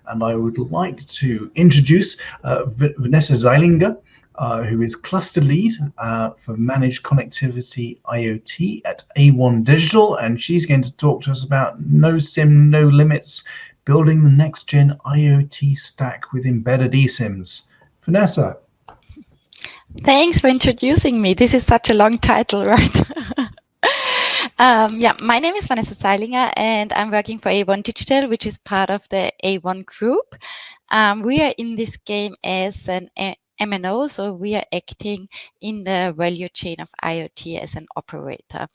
and I would like to introduce Vanessa Zeillinger, who is Cluster Lead for Managed Connectivity IoT at A1 Digital, and she's going to talk to us about No SIM, No Limits, building the Next-Gen IoT Stack with embedded eSIMs. Vanessa. Thanks for introducing me. This is such a long title, right? Yeah, my name is Vanessa Zeillinger, and I'm working for A1 Digital, which is part of the A1 group. We are in this game as an MNO, so we are acting in the value chain of IoT as an operator.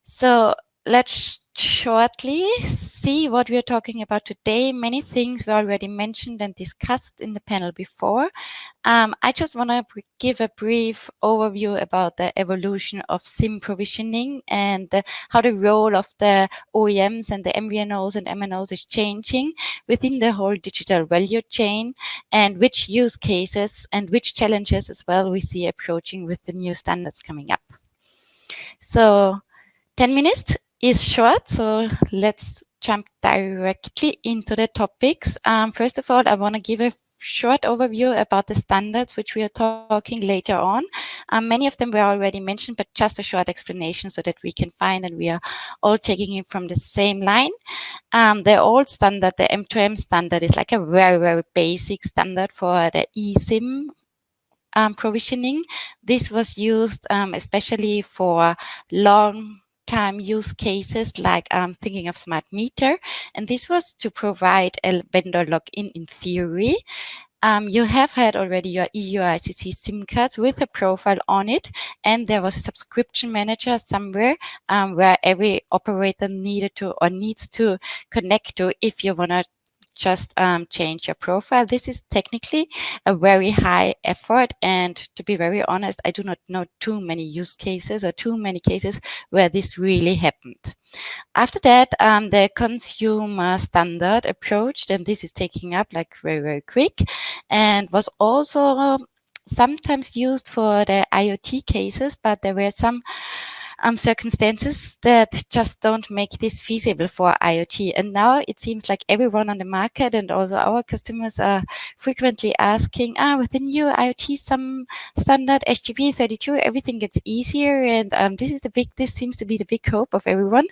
So let's shortly see what we are talking about today. Many things were already mentioned and discussed in the panel before. I just want to give a brief overview about the evolution of SIM provisioning and how the role of the OEMs and the MVNOs and MNOs is changing within the whole digital value chain, and which use cases and which challenges as well we see approaching with the new standards coming up. So 10 minutes is short, so let's jump directly into the topics. First of all, I want to give a short overview about the standards which we are talking later on. Many of them were already mentioned, but just a short explanation so that we can find and we are all taking it from the same line. The old standard, the M2M standard, is like a very, very basic standard for the eSIM provisioning. This was used especially for long-time use cases, like thinking of smart meter, and this was to provide a vendor login in theory. You have had already your EU ICC SIM cards with a profile on it, and there was a subscription manager somewhere where every operator needed to or needs to connect to if you want to just change your profile. This is technically a very high effort, and to be very honest, I do not know too many use cases or too many cases where this really happened. After that, the consumer standard approached, and this is taking up like very, very quick, and was also sometimes used for the IoT cases, but there were some circumstances that just don't make this feasible for IoT. And now it seems like everyone on the market and also our customers are frequently asking, with the new IoT SIM standard SGB32, everything gets easier. And this seems to be the big hope of everyone.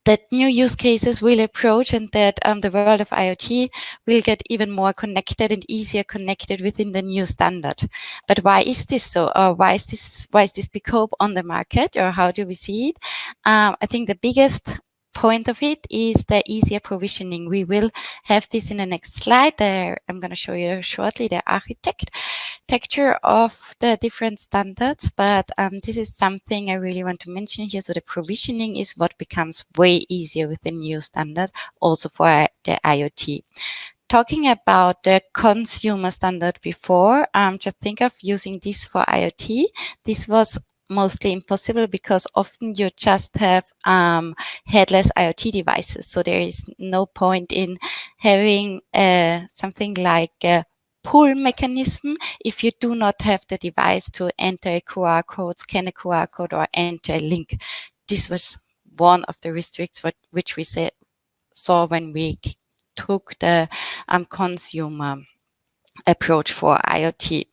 That new use cases will approach and that the world of IoT will get even more connected and easier connected within the new standard. But why is this so? Or why is this big hope on the market? Or how do we see it? I think the biggest point of it is the easier provisioning. We will have this in the next slide. There, I'm going to show you shortly the architecture of the different standards, but this is something I really want to mention here. So the provisioning is what becomes way easier with the new standard, also for the IoT. Talking about the consumer standard before, just think of using this for IoT. This was mostly impossible because often you just have headless IoT devices. So there is no point in having something like a pull mechanism if you do not have the device to enter a QR code, scan a QR code, or enter a link. This was one of the restrictions which we saw when we took the consumer approach for IoT.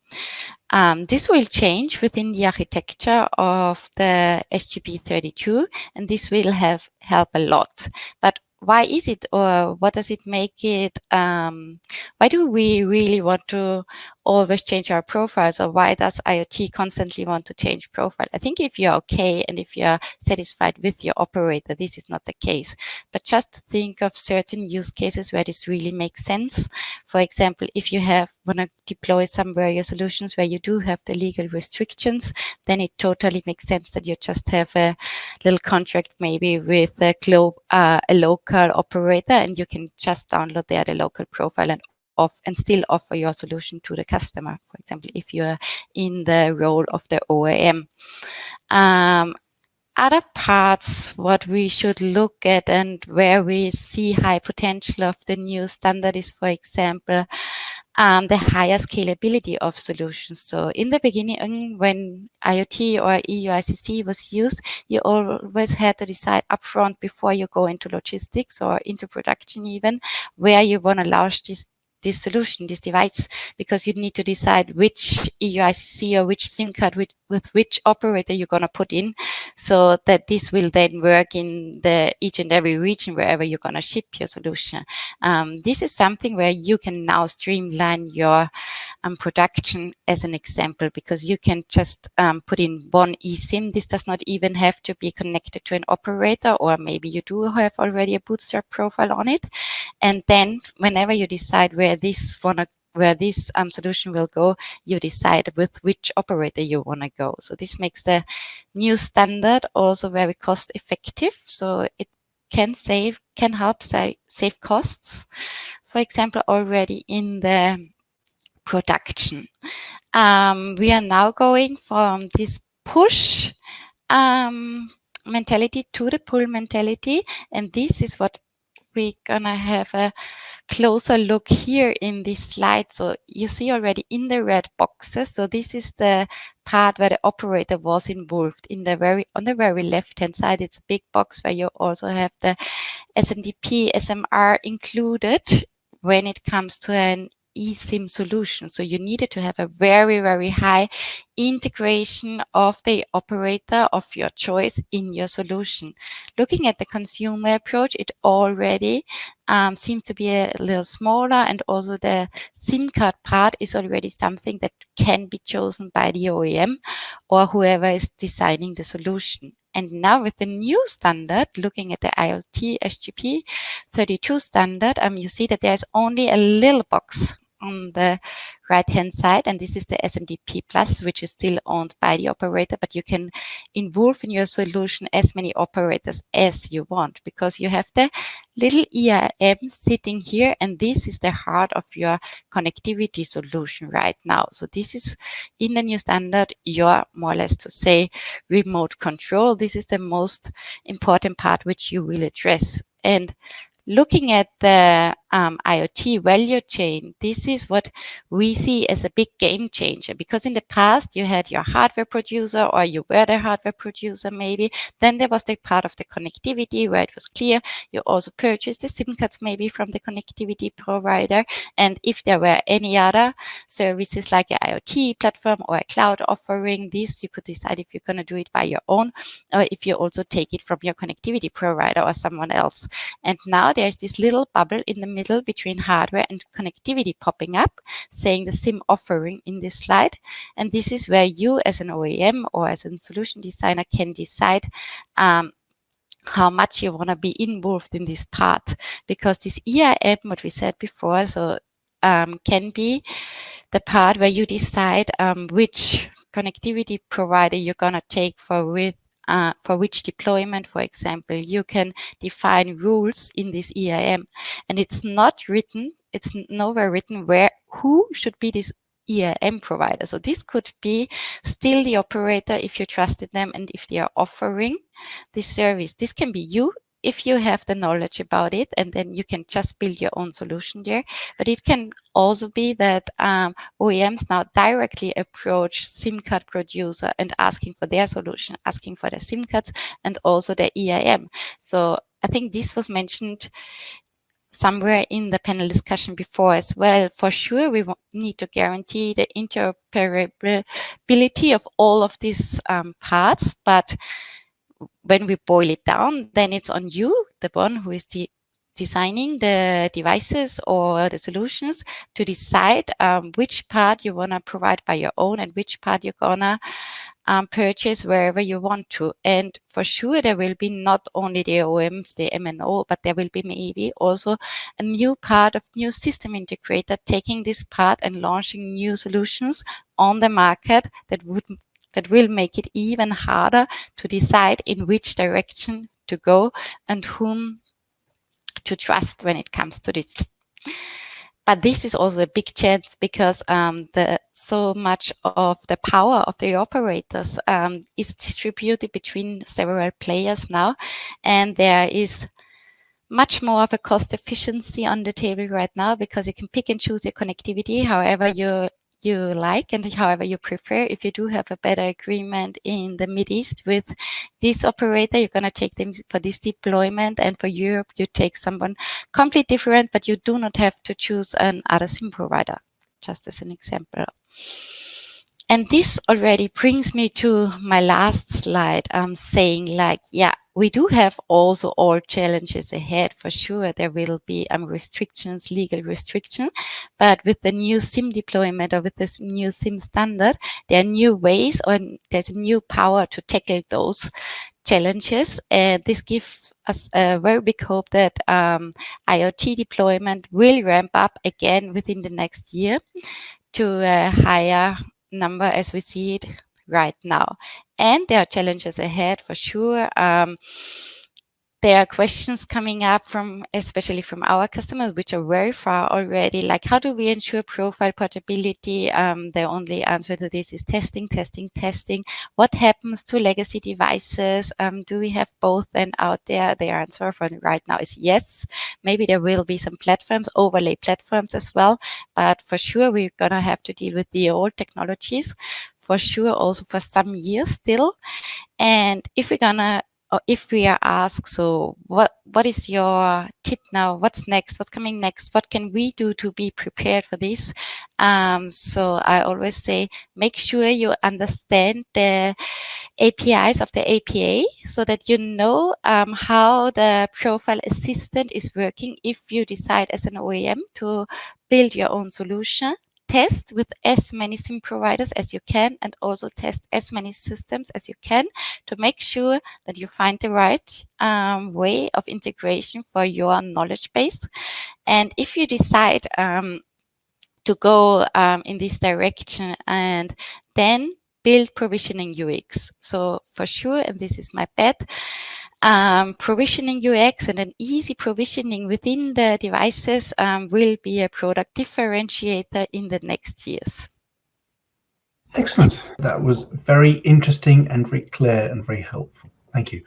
This will change within the architecture of the SGB32, and this will help a lot. But why is it, or what does it make it? Why do we really want to always change our profiles, or why does IoT constantly want to change profile? I think if you're okay and if you're satisfied with your operator, this is not the case. But just think of certain use cases where this really makes sense. For example, if you want to deploy somewhere your solutions where you do have the legal restrictions, then it totally makes sense that you just have a little contract maybe with a local operator, and you can just download there the local profile and still offer your solution to the customer. For example, if you're in the role of the OEM. other parts, what we should look at and where we see high potential of the new standard is, for example, the higher scalability of solutions. So in the beginning, when IoT or EUICC was used, you always had to decide upfront before you go into logistics or into production even, where you want to launch this solution, this device, because you need to decide which EUICC or which SIM card with which operator you're going to put in, so that this will then work in the each and every region wherever you're going to ship your solution. This is something where you can now streamline your production, as an example, because you can just put in one eSIM. This does not even have to be connected to an operator, or maybe you do have already a bootstrap profile on it. And then whenever you decide where this solution will go, you decide with which operator you want to go. So this makes the new standard also very cost effective. So it can help save costs, for example, already in the production. We are now going from this push mentality to the pull mentality, and this is what we're gonna have a closer look here in this slide. So you see already in the red boxes, so this is the part where the operator was involved. On the very left hand side, it's a big box where you also have the SMTP, SMR included when it comes to an eSIM solution. So you needed to have a very, very high integration of the operator of your choice in your solution. Looking at the consumer approach, it already seems to be a little smaller, and also the SIM card part is already something that can be chosen by the OEM or whoever is designing the solution. And now with the new standard, looking at the IoT SGP 32 standard, you see that there's only a little box on the right-hand side, and this is the SMTP Plus, which is still owned by the operator, but you can involve in your solution as many operators as you want, because you have the little eIM sitting here, and this is the heart of your connectivity solution right now. So this is in the new standard, your more or less to say remote control. This is the most important part which you will address. And looking at the IoT value chain, this is what we see as a big game changer, because in the past you had your hardware producer, or you were the hardware producer maybe. Then there was the part of the connectivity where it was clear you also purchased the SIM cards maybe from the connectivity provider. And if there were any other services like an IoT platform or a cloud offering, this you could decide if you're going to do it by your own, or if you also take it from your connectivity provider or someone else. And now there's this little bubble in the middle between hardware and connectivity popping up, saying the SIM offering in this slide. And this is where you as an OEM or as a solution designer can decide how much you want to be involved in this part, because this eIM, what we said before, so can be the part where you decide which connectivity provider you're going to take for which deployment. For example, you can define rules in this eIM, and it's nowhere written who should be this eIM provider. So this could be still the operator if you trusted them and if they are offering this service. This can be you if you have the knowledge about it, and then you can just build your own solution there. But it can also be that OEMs now directly approach SIM card producer and asking for their solution, asking for the SIM cards and also the eIM. So I think this was mentioned somewhere in the panel discussion before as well. For sure, we need to guarantee the interoperability of all of these parts, but when we boil it down, then it's on you, the one who is designing the devices or the solutions, to decide which part you want to provide by your own and which part you're going to purchase wherever you want to. And for sure, there will be not only the OEMs, the MNO, but there will be maybe also a new part of new system integrator taking this part and launching new solutions on the market that will make it even harder to decide in which direction to go and whom to trust when it comes to this. But this is also a big chance, because the so much of the power of the operators is distributed between several players now, and there is much more of a cost efficiency on the table right now, because you can pick and choose your connectivity however you like and however you prefer. If you do have a better agreement in the Mideast with this operator, you're going to take them for this deployment, and for Europe you take someone completely different, but you do not have to choose another SIM provider, just as an example. And this already brings me to my last slide, saying like, yeah, we do have also all challenges ahead. For sure, there will be restrictions, legal restriction, but with the new SIM deployment or with this new SIM standard, there are new ways, or there's a new power to tackle those challenges. And this gives us a very big hope that IoT deployment will ramp up again within the next year to a higher number as we see it right now. And there are challenges ahead for sure. There are questions coming up especially from our customers, which are very far already, like how do we ensure profile portability? The only answer to this is testing. What happens to legacy devices? Do we have both then out there? The answer for right now is yes. Maybe there will be some platforms, overlay platforms as well, but for sure we're gonna have to deal with the old technologies, for sure, also for some years still. And if we are asked, so what is your tip now? What's next? What's coming next? What can we do to be prepared for this? So I always say, make sure you understand the APIs of the APA so that you know how the profile assistant is working if you decide as an OEM to build your own solution. Test with as many SIM providers as you can, and also test as many systems as you can to make sure that you find the right way of integration for your knowledge base. And if you decide to go in this direction, and then build provisioning UX. So for sure, and this is my bet, provisioning UX and an easy provisioning within the devices will be a product differentiator in the next years. Excellent. That was very interesting and very clear and very helpful. Thank you.